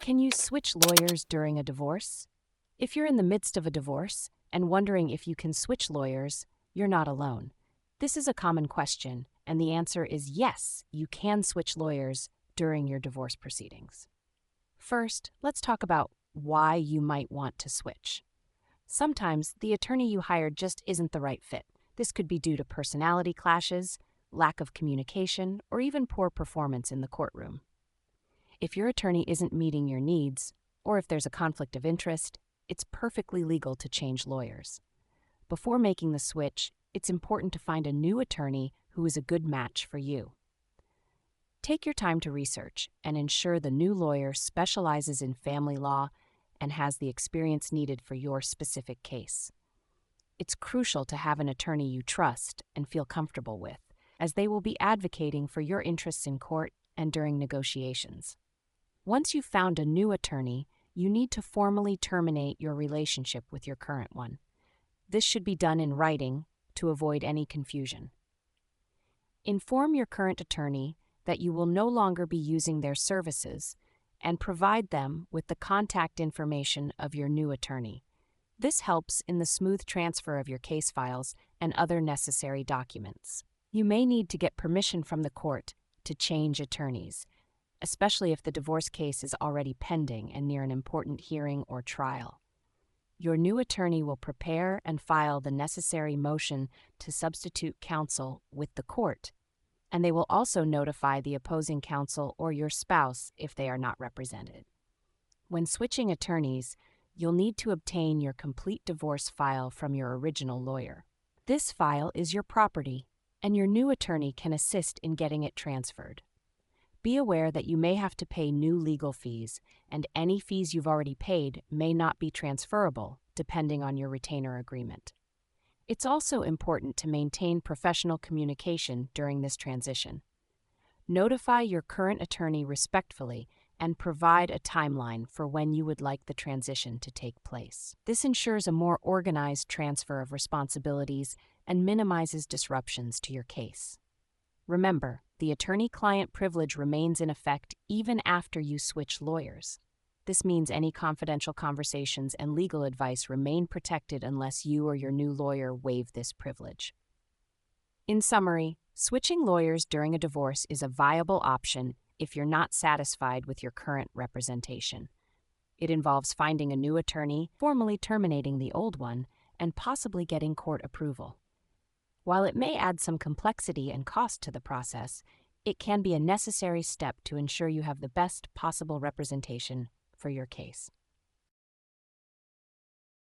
Can you switch lawyers during a divorce? If you're in the midst of a divorce and wondering if you can switch lawyers, you're not alone. This is a common question, and the answer is yes, you can switch lawyers during your divorce proceedings. First, let's talk about why you might want to switch. Sometimes the attorney you hired just isn't the right fit. This could be due to personality clashes, lack of communication, or even poor performance in the courtroom. If your attorney isn't meeting your needs, or if there's a conflict of interest, it's perfectly legal to change lawyers. Before making the switch, it's important to find a new attorney who is a good match for you. Take your time to research and ensure the new lawyer specializes in family law and has the experience needed for your specific case. It's crucial to have an attorney you trust and feel comfortable with, as they will be advocating for your interests in court and during negotiations. Once you've found a new attorney, you need to formally terminate your relationship with your current one. This should be done in writing to avoid any confusion. Inform your current attorney that you will no longer be using their services and provide them with the contact information of your new attorney. This helps in the smooth transfer of your case files and other necessary documents. You may need to get permission from the court to change attorneys, especially if the divorce case is already pending and near an important hearing or trial. Your new attorney will prepare and file the necessary motion to substitute counsel with the court, and they will also notify the opposing counsel or your spouse if they are not represented. When switching attorneys, you'll need to obtain your complete divorce file from your original lawyer. This file is your property, and your new attorney can assist in getting it transferred. Be aware that you may have to pay new legal fees, and any fees you've already paid may not be transferable, depending on your retainer agreement. It's also important to maintain professional communication during this transition. Notify your current attorney respectfully and provide a timeline for when you would like the transition to take place. This ensures a more organized transfer of responsibilities and minimizes disruptions to your case. Remember, the attorney-client privilege remains in effect even after you switch lawyers. This means any confidential conversations and legal advice remain protected unless you or your new lawyer waive this privilege. In summary, switching lawyers during a divorce is a viable option if you're not satisfied with your current representation. It involves finding a new attorney, formally terminating the old one, and possibly getting court approval. While it may add some complexity and cost to the process, it can be a necessary step to ensure you have the best possible representation for your case.